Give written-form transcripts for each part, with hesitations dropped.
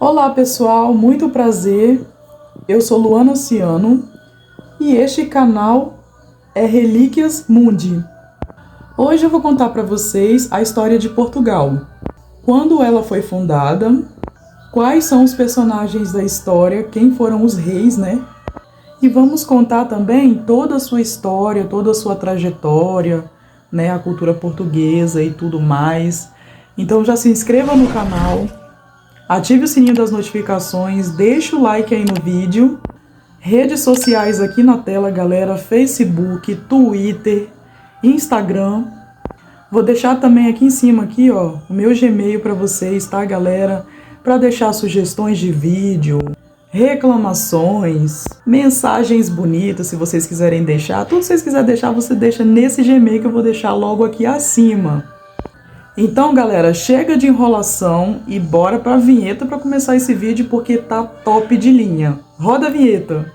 Olá pessoal, muito prazer, eu sou Luana Ciano e este canal é Relíquias Mundi. Hoje eu vou contar para vocês a história de Portugal, quando ela foi fundada, quais são os personagens da história, quem foram os reis, né? E vamos contar também toda a sua história, toda a sua trajetória, né? A cultura portuguesa e tudo mais. Então já se inscreva no canal. Ative o sininho das notificações, deixa o like aí no vídeo. Redes sociais aqui na tela, galera, Facebook, Twitter, Instagram. Vou deixar também aqui em cima, aqui, ó, o meu Gmail para vocês, tá, galera? Para deixar sugestões de vídeo, reclamações, mensagens bonitas, se vocês quiserem deixar. Tudo que vocês quiserem deixar, você deixa nesse Gmail que eu vou deixar logo aqui acima. Então, galera, chega de enrolação e bora pra vinheta para começar esse vídeo, porque tá top de linha. Roda a vinheta!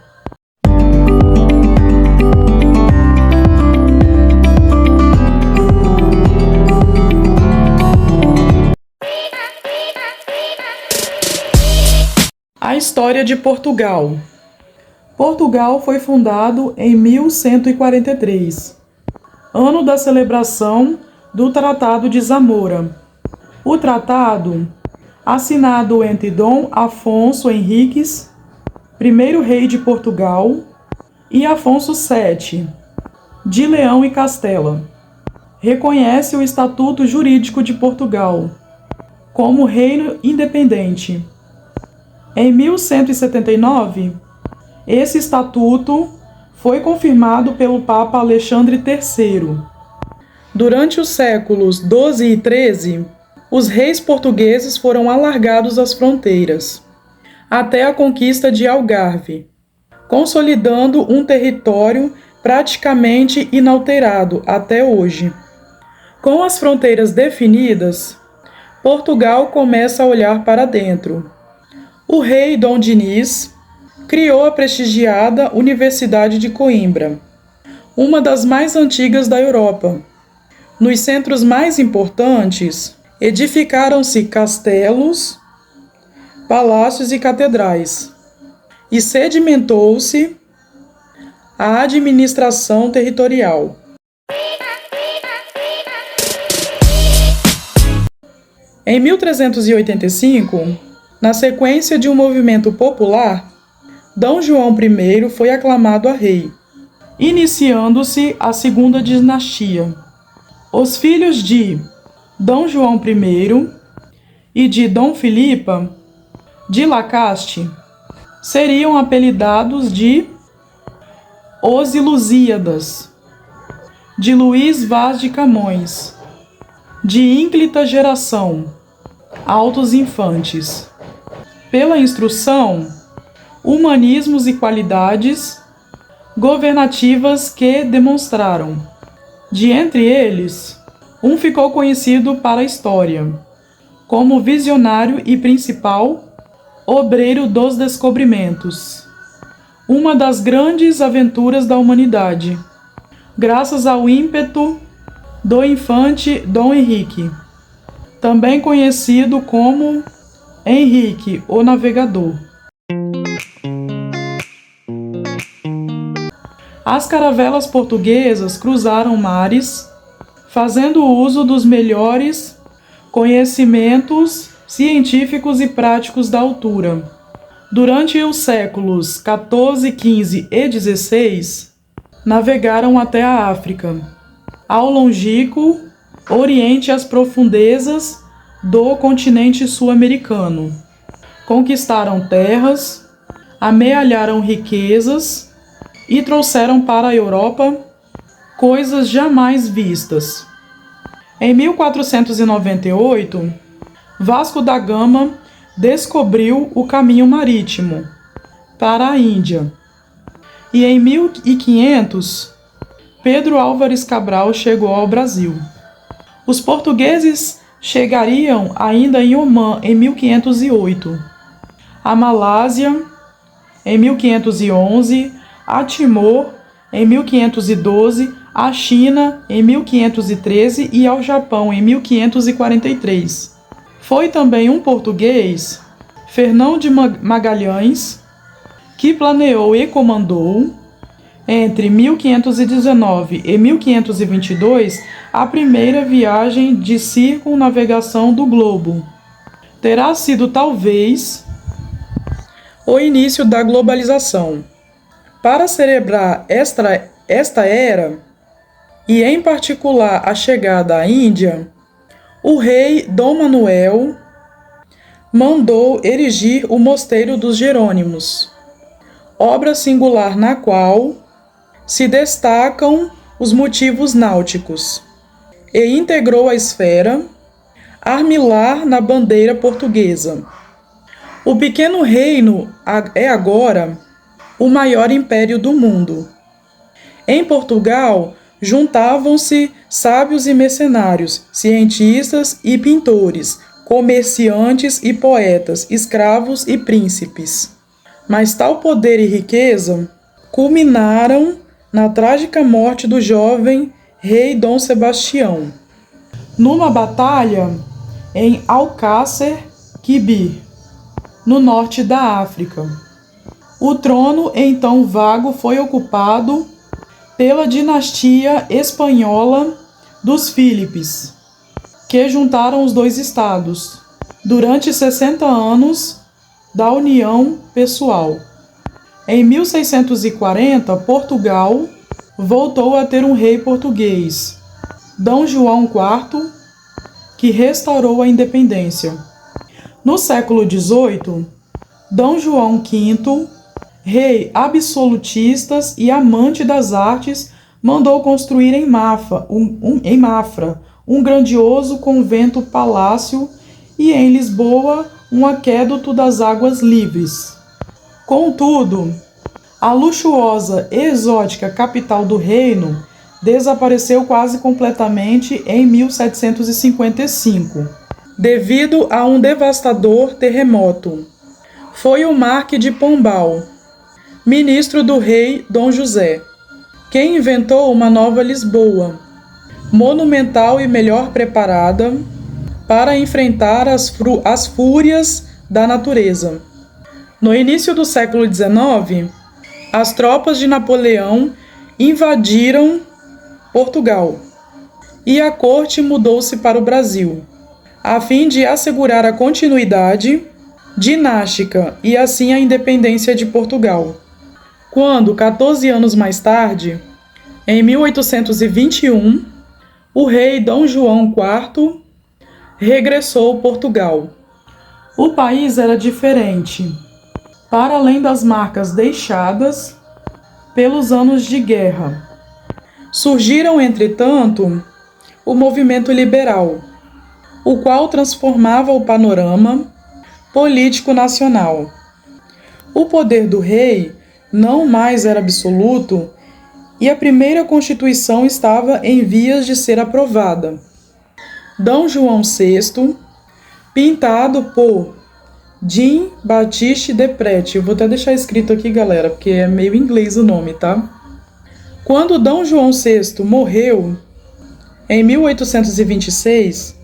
A história de Portugal. Portugal foi fundado em 1143, ano da celebração do Tratado de Zamora. O tratado, assinado entre Dom Afonso Henriques, primeiro rei de Portugal, e Afonso VII, de Leão e Castela, reconhece o Estatuto Jurídico de Portugal como reino independente. Em 1179, esse estatuto foi confirmado pelo Papa Alexandre III. Durante os séculos XII e XIII, os reis portugueses foram alargados as fronteiras, até a conquista de Algarve, consolidando um território praticamente inalterado até hoje. Com as fronteiras definidas, Portugal começa a olhar para dentro. O rei Dom Dinis criou a prestigiada Universidade de Coimbra, uma das mais antigas da Europa. Nos centros mais importantes, edificaram-se castelos, palácios e catedrais, e sedimentou-se a administração territorial. Em 1385, na sequência de um movimento popular, Dom João I foi aclamado a rei, iniciando-se a segunda dinastia. Os filhos de Dom João I e de Dom Filipa de Lacaste seriam apelidados de Os Lusíadas, de Luís Vaz de Camões, de ínclita geração, altos infantes. Pela instrução, humanismos e qualidades governativas que demonstraram. De entre eles, um ficou conhecido para a história como visionário e principal obreiro dos descobrimentos, uma das grandes aventuras da humanidade, graças ao ímpeto do infante Dom Henrique, também conhecido como Henrique o Navegador. As caravelas portuguesas cruzaram mares, fazendo uso dos melhores conhecimentos científicos e práticos da altura. Durante os séculos XIV, XV e XVI, navegaram até a África, ao longínquo Oriente e as profundezas do continente sul-americano. Conquistaram terras, amealharam riquezas e trouxeram para a Europa coisas jamais vistas. Em 1498, Vasco da Gama descobriu o caminho marítimo para a Índia. E em 1500, Pedro Álvares Cabral chegou ao Brasil. Os portugueses chegariam ainda em Omã em 1508, a Malásia em 1511, a Timor em 1512, a China em 1513 e ao Japão em 1543. Foi também um português, Fernão de Magalhães, que planeou e comandou, entre 1519 e 1522, a primeira viagem de circunnavegação do globo. Terá sido, talvez, o início da globalização. Para celebrar esta era, e em particular a chegada à Índia, o rei Dom Manuel mandou erigir o Mosteiro dos Jerônimos, obra singular na qual se destacam os motivos náuticos, e integrou a esfera armilar na bandeira portuguesa. O pequeno reino é agora o maior império do mundo. Em Portugal, juntavam-se sábios e mercenários, cientistas e pintores, comerciantes e poetas, escravos e príncipes. Mas tal poder e riqueza culminaram na trágica morte do jovem rei Dom Sebastião, numa batalha em Alcácer Quibir, no norte da África. O trono, então vago, foi ocupado pela dinastia espanhola dos Fílipes, que juntaram os dois estados durante 60 anos da união pessoal. Em 1640, Portugal voltou a ter um rei português, D. João IV, que restaurou a independência. No século XVIII, D. João V, rei absolutista e amante das artes, mandou construir em Mafra um grandioso convento-palácio e em Lisboa um aqueduto das águas livres. Contudo, a luxuosa e exótica capital do reino desapareceu quase completamente em 1755, devido a um devastador terremoto. Foi o Marquês de Pombal, ministro do rei Dom José, quem inventou uma nova Lisboa, monumental e melhor preparada para enfrentar as fúrias da natureza. No início do século XIX, as tropas de Napoleão invadiram Portugal e a corte mudou-se para o Brasil, a fim de assegurar a continuidade dinástica e assim a independência de Portugal. Quando, 14 anos mais tarde, em 1821, o rei Dom João IV regressou a Portugal. O país era diferente. Para além das marcas deixadas pelos anos de guerra, surgiram, entretanto, o movimento liberal, o qual transformava o panorama político nacional. O poder do rei não mais era absoluto e a primeira Constituição estava em vias de ser aprovada. D. João VI, pintado por Jean-Baptiste Depret. Eu vou até deixar escrito aqui, galera, porque é meio inglês o nome, tá? Quando D. João VI morreu, em 1826,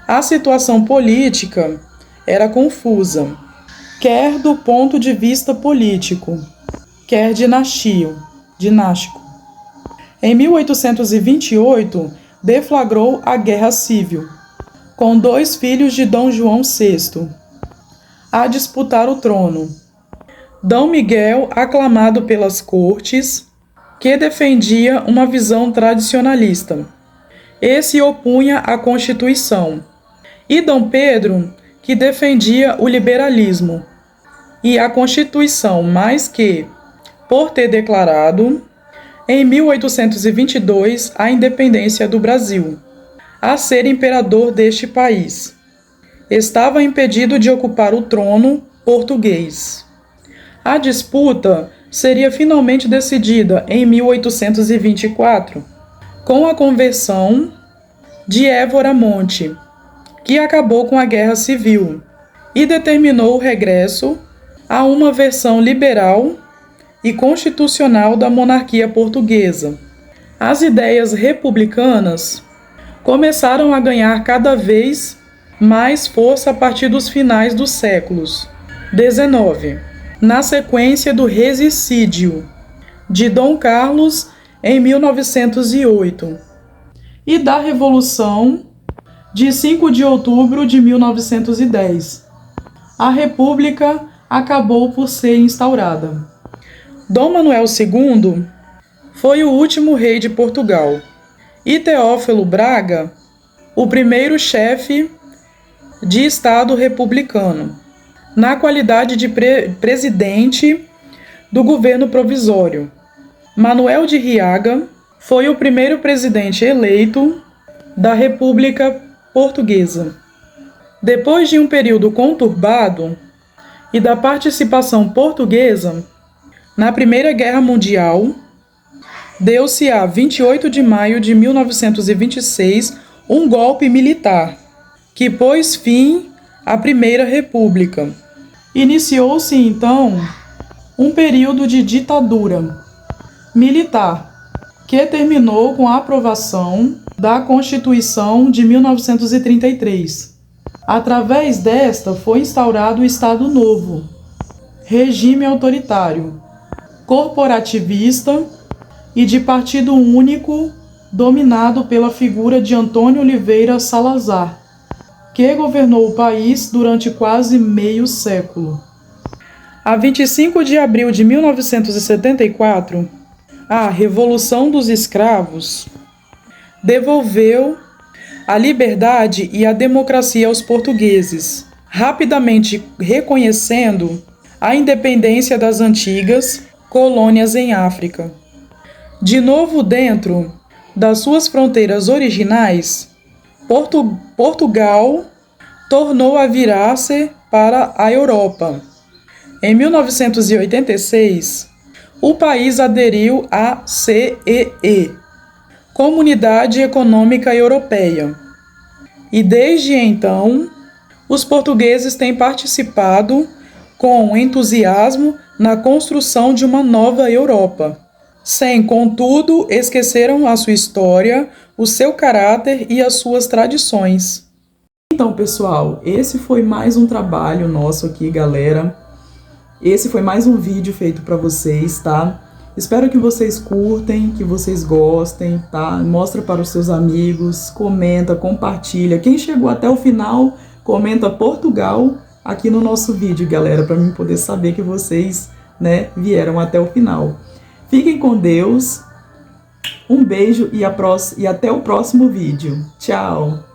a situação política era confusa, quer do ponto de vista político, quer dinástico. Em 1828, deflagrou a Guerra Civil, com 2 filhos de D. João VI a disputar o trono. D. Miguel, aclamado pelas cortes, que defendia uma visão tradicionalista e se opunha à Constituição, e D. Pedro, que defendia o liberalismo e a Constituição, mas que, por ter declarado, em 1822, a independência do Brasil, a ser imperador deste país, estava impedido de ocupar o trono português. A disputa seria finalmente decidida em 1824, com a conversão de Évora Monte, que acabou com a Guerra Civil e determinou o regresso a uma versão liberal e constitucional da monarquia portuguesa. As ideias republicanas começaram a ganhar cada vez mais força a partir dos finais dos séculos XIX. Na sequência do regicídio de Dom Carlos em 1908 e da Revolução de 5 de outubro de 1910. A República acabou por ser instaurada. Dom Manuel II foi o último rei de Portugal e Teófilo Braga, o primeiro chefe de Estado republicano, na qualidade de presidente do governo provisório. Manuel de Riaga foi o primeiro presidente eleito da República Portuguesa. Depois de um período conturbado e da participação portuguesa na Primeira Guerra Mundial, deu-se a 28 de maio de 1926 um golpe militar que pôs fim à Primeira República. Iniciou-se então um período de ditadura militar que terminou com a aprovação da Constituição de 1933. Através desta foi instaurado o Estado Novo, regime autoritário, corporativista e de partido único, dominado pela figura de Antônio Oliveira Salazar, que governou o país durante quase meio século. A 25 de abril de 1974, a Revolução dos Escravos devolveu a liberdade e a democracia aos portugueses, rapidamente reconhecendo a independência das antigas colônias em África. De novo dentro das suas fronteiras originais, Portugal tornou a virar-se para a Europa. Em 1986, o país aderiu à CEE, Comunidade Econômica Europeia. E desde então, os portugueses têm participado com entusiasmo na construção de uma nova Europa, sem, contudo, esqueceram a sua história, o seu caráter e as suas tradições. Então, pessoal, esse foi mais um trabalho nosso aqui, galera. Esse foi mais um vídeo feito para vocês, tá? Espero que vocês curtem, que vocês gostem, tá? Mostra para os seus amigos, comenta, compartilha. Quem chegou até o final, comenta Portugal aqui no nosso vídeo, galera, para mim poder saber que vocês, né, vieram até o final. Fiquem com Deus, um beijo e até o próximo vídeo. Tchau!